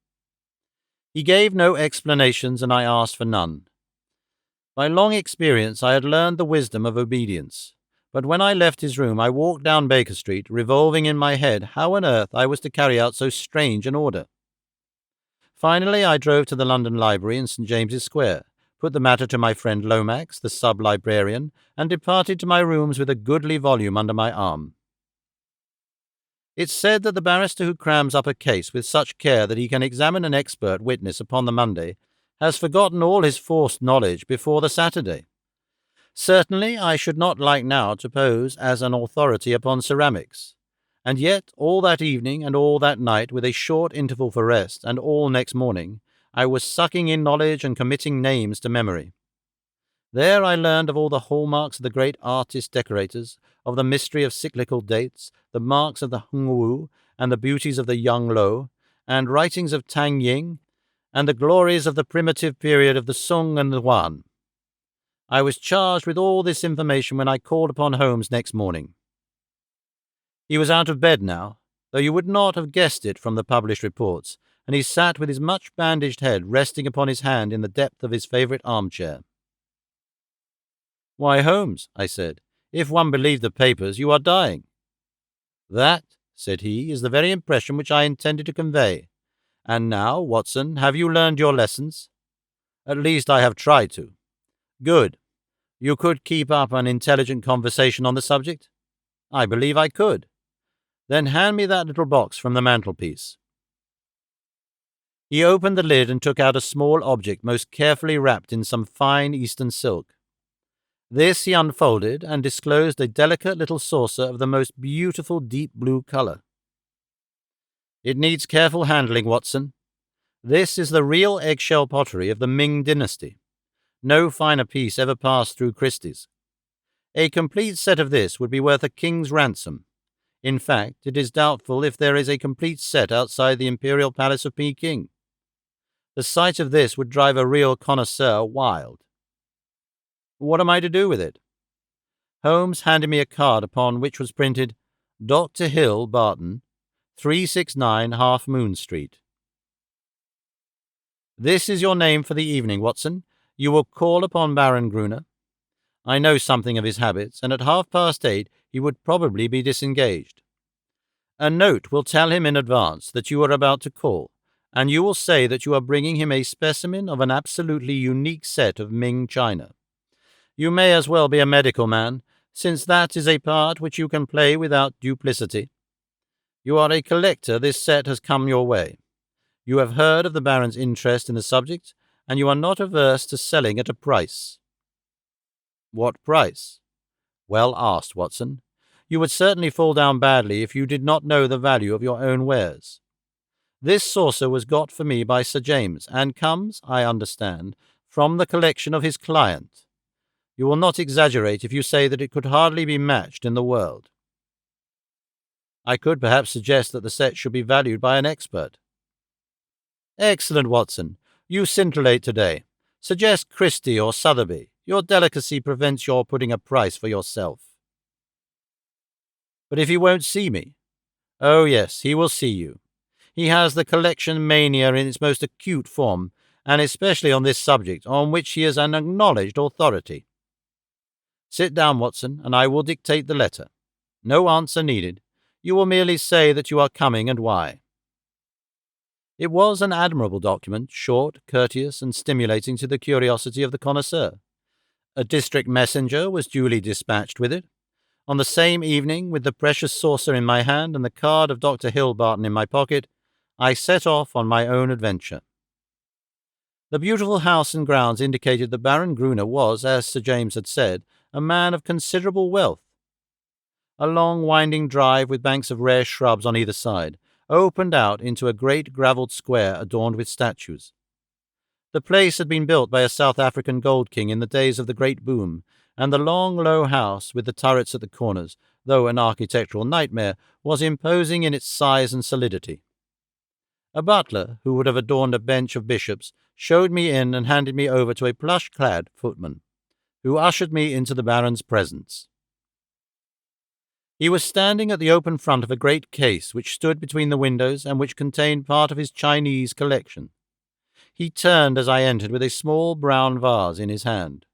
He gave no explanations, and I asked for none. By long experience I had learned the wisdom of obedience, but when I left his room I walked down Baker Street, revolving in my head how on earth I was to carry out so strange an order. Finally I drove to the London Library in St. James's Square, put the matter to my friend Lomax, the sub-librarian, and departed to my rooms with a goodly volume under my arm. It's said that the barrister who crams up a case with such care that he can examine an expert witness upon the Monday has forgotten all his forced knowledge before the Saturday. Certainly I should not like now to pose as an authority upon ceramics, and yet all that evening and all that night, with a short interval for rest, and all next morning, I was sucking in knowledge and committing names to memory. There I learned of all the hallmarks of the great artist-decorators, of the mystery of cyclical dates, the marks of the Hung Wu, and the beauties of the Yung Lo, and writings of Tang Ying, and the glories of the primitive period of the Sung and the Yuan. I was charged with all this information when I called upon Holmes next morning. He was out of bed now, though you would not have guessed it from the published reports, and he sat with his much bandaged head resting upon his hand in the depth of his favourite armchair. "Why, Holmes," I said, "if one believed the papers, you are dying." "That," said he, "is the very impression which I intended to convey. And now, Watson, have you learned your lessons?" "At least I have tried to." "Good. You could keep up an intelligent conversation on the subject?" "I believe I could." "Then hand me that little box from the mantelpiece." He opened the lid and took out a small object most carefully wrapped in some fine Eastern silk. This he unfolded and disclosed a delicate little saucer of the most beautiful deep blue color. "It needs careful handling, Watson. This is the real eggshell pottery of the Ming dynasty. No finer piece ever passed through Christie's. A complete set of this would be worth a king's ransom. In fact, it is doubtful if there is a complete set outside the Imperial Palace of Peking. The sight of this would drive a real connoisseur wild." "What am I to do with it?" Holmes handed me a card upon which was printed, "Dr. Hill, Barton, 369 Half Moon Street." "This is your name for the evening, Watson. You will call upon Baron Gruner. I know something of his habits, and at 8:30 he would probably be disengaged. A note will tell him in advance that you are about to call, and you will say that you are bringing him a specimen of an absolutely unique set of Ming china. You may as well be a medical man, since that is a part which you can play without duplicity. You are a collector, this set has come your way. You have heard of the Baron's interest in the subject, and you are not averse to selling at a price." "What price?" "Well asked, Watson. You would certainly fall down badly if you did not know the value of your own wares. This saucer was got for me by Sir James, and comes, I understand, from the collection of his client. You will not exaggerate if you say that it could hardly be matched in the world." "I could perhaps suggest that the set should be valued by an expert." "Excellent, Watson. You scintillate today. Suggest Christie or Sotheby. Your delicacy prevents your putting a price for yourself." "But if he won't see me?" "Oh, yes, he will see you. He has the collection mania in its most acute form, and especially on this subject, on which he is an acknowledged authority. Sit down, Watson, and I will dictate the letter. No answer needed. You will merely say that you are coming and why." It was an admirable document, short, courteous, and stimulating to the curiosity of the connoisseur. A district messenger was duly dispatched with it. On the same evening, with the precious saucer in my hand and the card of Dr. Hill Barton in my pocket, I set off on my own adventure. The beautiful house and grounds indicated that Baron Gruner was, as Sir James had said, a man of considerable wealth. A long winding drive with banks of rare shrubs on either side opened out into a great gravelled square adorned with statues. The place had been built by a South African gold king in the days of the great boom, and the long, low house with the turrets at the corners, though an architectural nightmare, was imposing in its size and solidity. A butler, who would have adorned a bench of bishops, showed me in and handed me over to a plush-clad footman, who ushered me into the Baron's presence. He was standing at the open front of a great case which stood between the windows and which contained part of his Chinese collection. He turned as I entered with a small brown vase in his hand.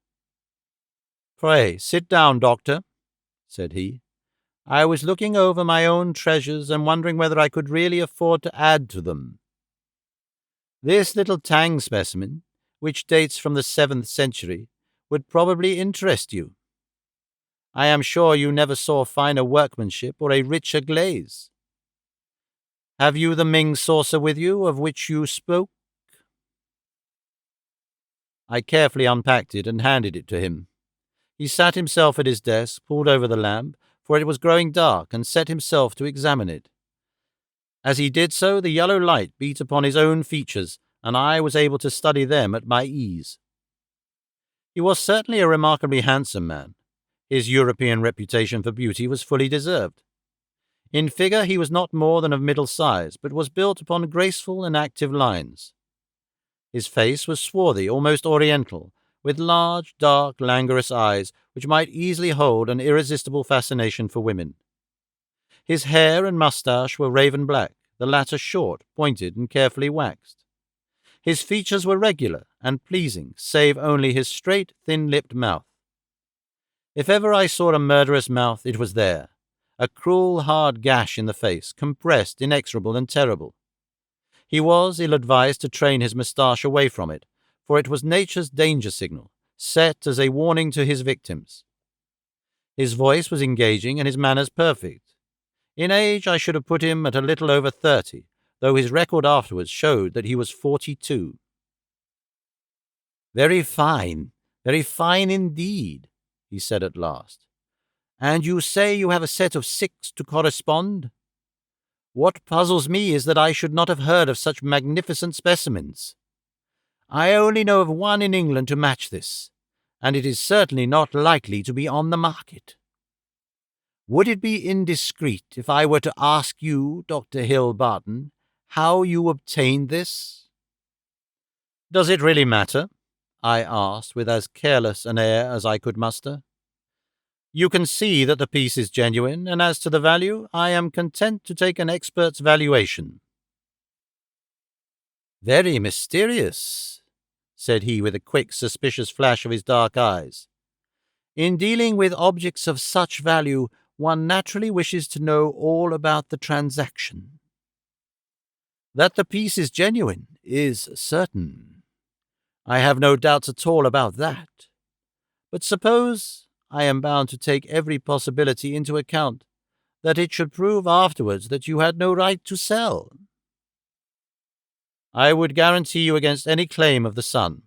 "Pray, sit down, Doctor," said he. "I was looking over my own treasures and wondering whether I could really afford to add to them. This little Tang specimen, which dates from the 7th century, would probably interest you. I am sure you never saw finer workmanship or a richer glaze. Have you the Ming saucer with you of which you spoke?" I carefully unpacked it and handed it to him. He sat himself at his desk, pulled over the lamp, for it was growing dark, and set himself to examine it. As he did so, the yellow light beat upon his own features, and I was able to study them at my ease. He was certainly a remarkably handsome man. His European reputation for beauty was fully deserved. In figure he was not more than of middle size, but was built upon graceful and active lines. His face was swarthy, almost oriental, with large, dark, languorous eyes which might easily hold an irresistible fascination for women. His hair and moustache were raven black, the latter short, pointed, and carefully waxed. His features were regular and pleasing, save only his straight, thin-lipped mouth. If ever I saw a murderous mouth, it was there, a cruel, hard gash in the face, compressed, inexorable, and terrible. He was ill-advised to train his moustache away from it, for it was nature's danger signal, set as a warning to his victims. His voice was engaging and his manners perfect. In age I should have put him at a little over 30, though his record afterwards showed that he was 42. Very fine indeed," he said at last. "And you say you have a set of 6 to correspond? What puzzles me is that I should not have heard of such magnificent specimens. I only know of one in England to match this, and it is certainly not likely to be on the market. Would it be indiscreet if I were to ask you, Dr. Hill Barton, how you obtained this?" "Does it really matter?" I asked with as careless an air as I could muster. "You can see that the piece is genuine, and as to the value, I am content to take an expert's valuation." "Very mysterious," said he with a quick, suspicious flash of his dark eyes. "In dealing with objects of such value, one naturally wishes to know all about the transaction. That the piece is genuine is certain. I have no doubts at all about that. But suppose I am bound to take every possibility into account, that it should prove afterwards that you had no right to sell. I would guarantee you against any claim of the son.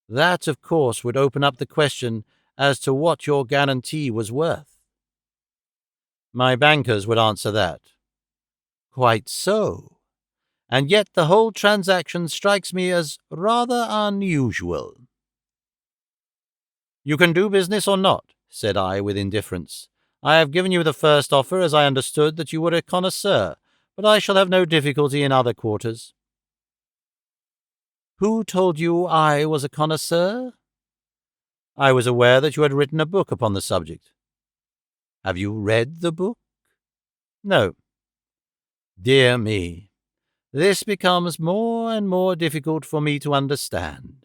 That, of course, would open up the question as to what your guarantee was worth." "My bankers would answer that." "Quite so. And yet the whole transaction strikes me as rather unusual." "You can do business or not," said I with indifference. "I have given you the first offer as I understood that you were a connoisseur, but I shall have no difficulty in other quarters." "Who told you I was a connoisseur?" "I was aware that you had written a book upon the subject." "Have you read the book?" "No." "Dear me, this becomes more and more difficult for me to understand.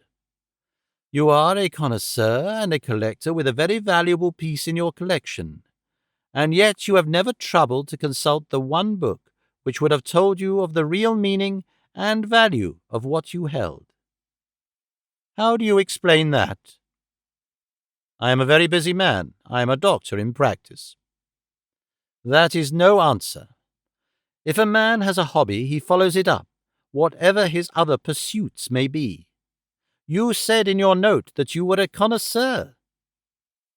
You are a connoisseur and a collector with a very valuable piece in your collection, and yet you have never troubled to consult the one book which would have told you of the real meaning and value of what you held. How do you explain that?" "I am a very busy man. I am a doctor in practice." "That is no answer. If a man has a hobby, he follows it up, whatever his other pursuits may be. You said in your note that you were a connoisseur."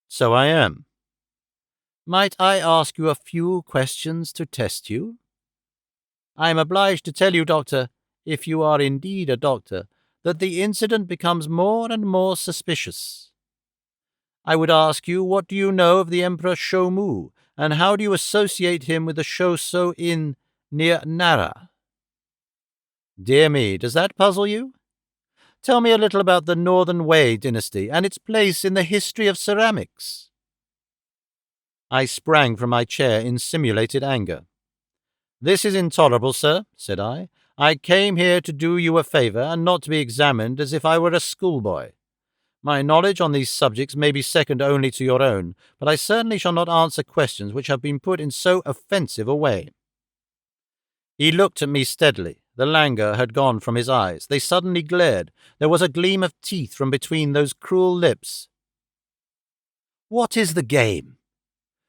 "So I am." "Might I ask you a few questions to test you? I am obliged to tell you, Doctor, if you are indeed a doctor, that the incident becomes more and more suspicious. I would ask you, what do you know of the Emperor Shomu, and how do you associate him with the Shoso Inn near Nara? Dear me, does that puzzle you? Tell me a little about the Northern Wei dynasty and its place in the history of ceramics." I sprang from my chair in simulated anger. "This is intolerable, sir," said I. "I came here to do you a favour and not to be examined as if I were a schoolboy. My knowledge on these subjects may be second only to your own, but I certainly shall not answer questions which have been put in so offensive a way." He looked at me steadily. The languor had gone from his eyes. They suddenly glared. There was a gleam of teeth from between those cruel lips. "What is the game?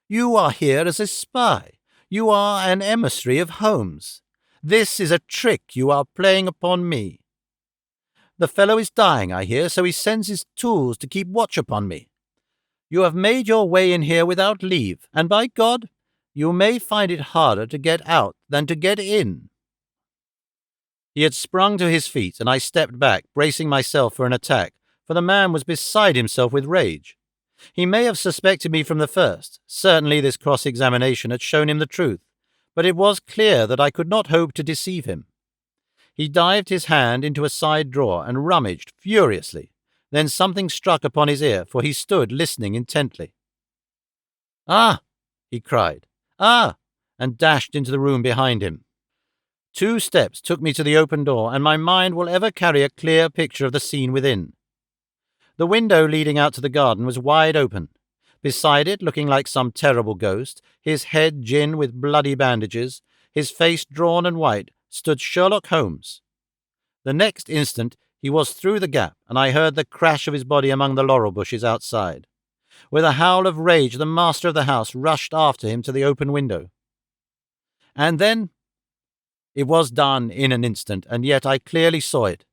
You are here as a spy. You are an emissary of Holmes. This is a trick you are playing upon me. The fellow is dying, I hear, so he sends his tools to keep watch upon me. You have made your way in here without leave, and by God, you may find it harder to get out than to get in." He had sprung to his feet, and I stepped back, bracing myself for an attack, for the man was beside himself with rage. He may have suspected me from the first. Certainly this cross-examination had shown him the truth, but it was clear that I could not hope to deceive him. He dived his hand into a side drawer and rummaged furiously. Then something struck upon his ear, for he stood listening intently. "Ah!" he cried. "Ah!" and dashed into the room behind him. 2 steps took me to the open door, and my mind will ever carry a clear picture of the scene within. The window leading out to the garden was wide open. Beside it, looking like some terrible ghost, his head gin with bloody bandages, his face drawn and white, stood Sherlock Holmes. The next instant he was through the gap, and I heard the crash of his body among the laurel bushes outside. With a howl of rage, the master of the house rushed after him to the open window. And then it was done in an instant, and yet I clearly saw it.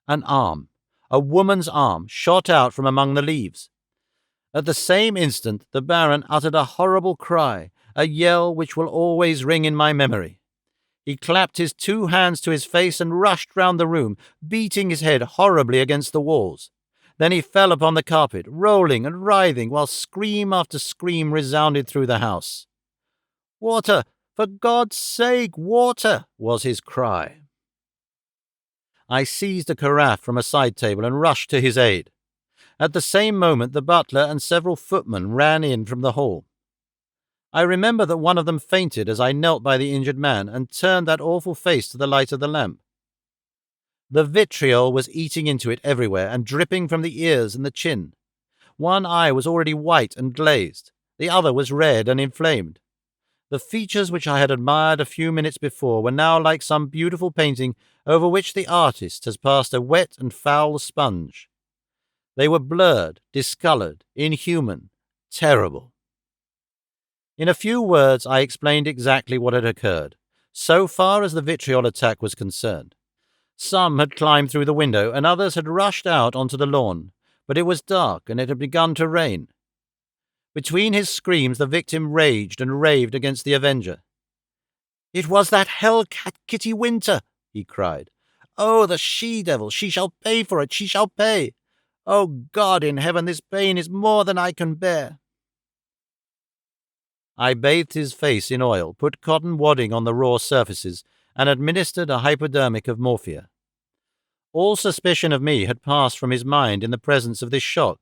An arm, a woman's arm, shot out from among the leaves. At the same instant the Baron uttered a horrible cry, a yell which will always ring in my memory. He clapped his 2 hands to his face and rushed round the room, beating his head horribly against the walls. Then he fell upon the carpet, rolling and writhing, while scream after scream resounded through the house. "Water! For God's sake, water!" was his cry. I seized a carafe from a side table and rushed to his aid. At the same moment the butler and several footmen ran in from the hall. I remember that one of them fainted as I knelt by the injured man and turned that awful face to the light of the lamp. The vitriol was eating into it everywhere and dripping from the ears and the chin. One eye was already white and glazed. The other was red and inflamed. The features which I had admired a few minutes before were now like some beautiful painting over which the artist has passed a wet and foul sponge. They were blurred, discoloured, inhuman, terrible. In a few words I explained exactly what had occurred, so far as the vitriol attack was concerned. Some had climbed through the window, and others had rushed out onto the lawn, but it was dark and it had begun to rain. Between his screams the victim raged and raved against the avenger. "It was that hell-cat Kitty Winter," he cried. "Oh, the she-devil! She shall pay for it! She shall pay! Oh, God in heaven, this pain is more than I can bear!" I bathed his face in oil, put cotton wadding on the raw surfaces, and administered a hypodermic of morphia. All suspicion of me had passed from his mind in the presence of this shock,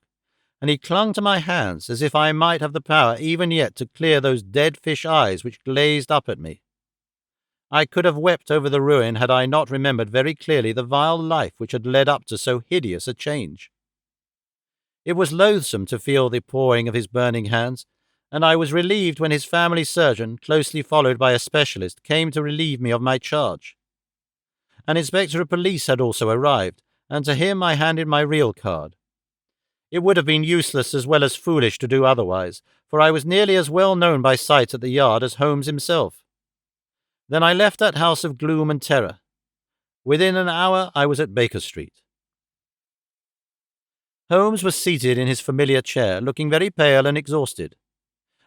and he clung to my hands as if I might have the power even yet to clear those dead fish eyes which glazed up at me. I could have wept over the ruin had I not remembered very clearly the vile life which had led up to so hideous a change. It was loathsome to feel the pawing of his burning hands, and I was relieved when his family surgeon, closely followed by a specialist, came to relieve me of my charge. An inspector of police had also arrived, and to him I handed my real card. It would have been useless as well as foolish to do otherwise, for I was nearly as well known by sight at the Yard as Holmes himself. Then I left that house of gloom and terror. Within an hour I was at Baker Street. Holmes was seated in his familiar chair, looking very pale and exhausted.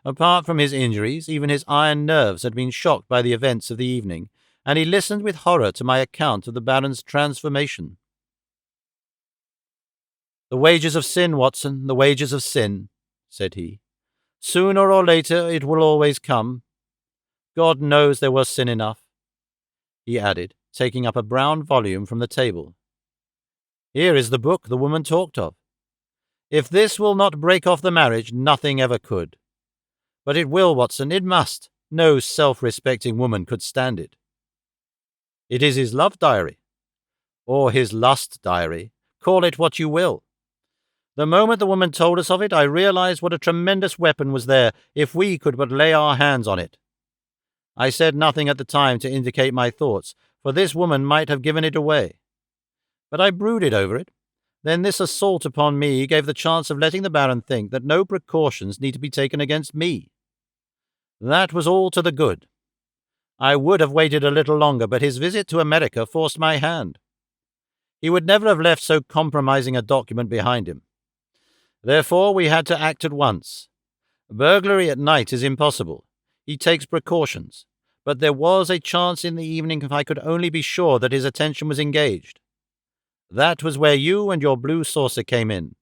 Apart from his injuries, even his iron nerves had been shocked by the events of the evening, and he listened with horror to my account of the Baron's transformation. "The wages of sin, Watson, the wages of sin," said he. "Sooner or later it will always come. God knows there was sin enough," he added, taking up a brown volume from the table. "Here is the book the woman talked of. If this will not break off the marriage, nothing ever could. But it will, Watson, it must. No self-respecting woman could stand it. It is his love diary, or his lust diary. Call it what you will. The moment the woman told us of it, I realized what a tremendous weapon was there if we could but lay our hands on it. I said nothing at the time to indicate my thoughts, for this woman might have given it away. But I brooded over it. Then this assault upon me gave the chance of letting the Baron think that no precautions need to be taken against me. That was all to the good. I would have waited a little longer, but his visit to America forced my hand. He would never have left so compromising a document behind him. Therefore we had to act at once. Burglary at night is impossible. He takes precautions. But there was a chance in the evening if I could only be sure that his attention was engaged. That was where you and your blue saucer came in.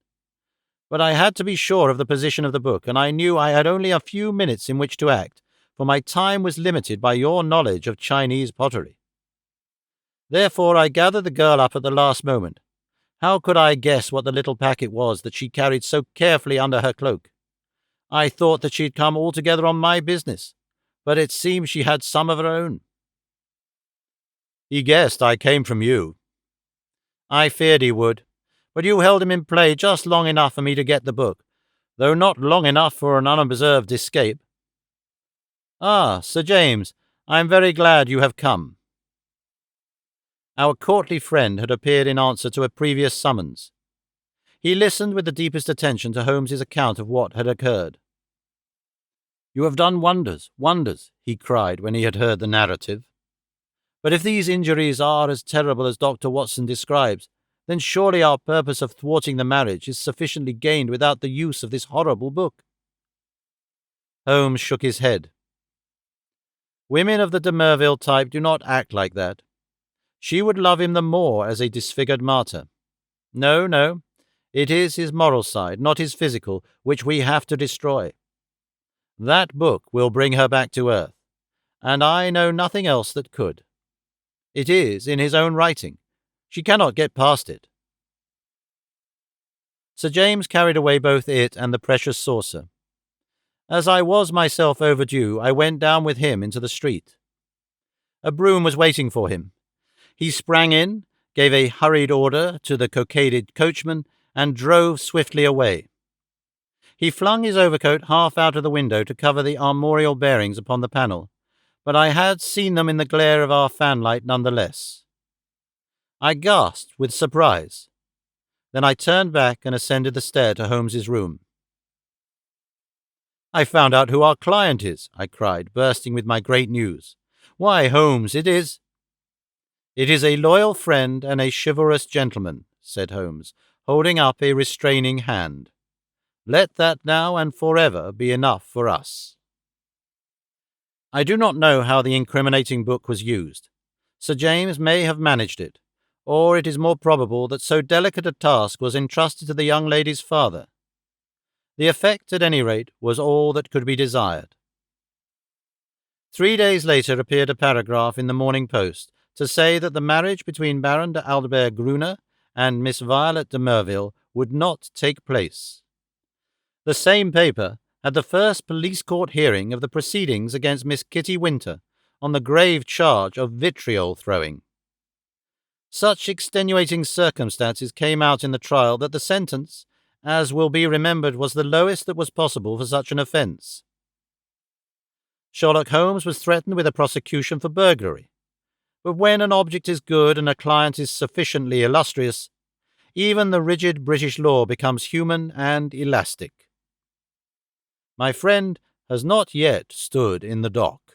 But I had to be sure of the position of the book, and I knew I had only a few minutes in which to act, for my time was limited by your knowledge of Chinese pottery. Therefore I gathered the girl up at the last moment. How could I guess what the little packet was that she carried so carefully under her cloak? I thought that she had come altogether on my business, but it seems she had some of her own. He guessed I came from you. I feared he would, but you held him in play just long enough for me to get the book, though not long enough for an unobserved escape. Ah, Sir James, I am very glad you have come. Our courtly friend had appeared in answer to a previous summons. He listened with the deepest attention to Holmes's account of what had occurred. You have done wonders, wonders, he cried when he had heard the narrative. But if these injuries are as terrible as Dr. Watson describes, then surely our purpose of thwarting the marriage is sufficiently gained without the use of this horrible book. Holmes shook his head. Women of the de Merville type do not act like that. She would love him the more as a disfigured martyr. No, no, it is his moral side, not his physical, which we have to destroy. That book will bring her back to earth, and I know nothing else that could. It is in his own writing. She cannot get past it. Sir James carried away both it and the precious saucer. As I was myself overdue, I went down with him into the street. A brougham was waiting for him. He sprang in, gave a hurried order to the cockaded coachman, and drove swiftly away. He flung his overcoat half out of the window to cover the armorial bearings upon the panel, but I had seen them in the glare of our fanlight none the less. I gasped with surprise. Then I turned back and ascended the stair to Holmes's room. I found out who our client is, I cried, bursting with my great news. Why, Holmes, it is a loyal friend and a chivalrous gentleman, said Holmes, holding up a restraining hand. Let that now and forever be enough for us. I do not know how the incriminating book was used. Sir James may have managed it, or it is more probable that so delicate a task was entrusted to the young lady's father. The effect, at any rate, was all that could be desired. 3 days later appeared a paragraph in the Morning Post to say that the marriage between Baron de Aldebert Gruner and Miss Violet de Merville would not take place. The same paper had the first police court hearing of the proceedings against Miss Kitty Winter on the grave charge of vitriol throwing. Such extenuating circumstances came out in the trial that the sentence, as will be remembered, was the lowest that was possible for such an offence. Sherlock Holmes was threatened with a prosecution for burglary, but when an object is good and a client is sufficiently illustrious, even the rigid British law becomes human and elastic. My friend has not yet stood in the dock.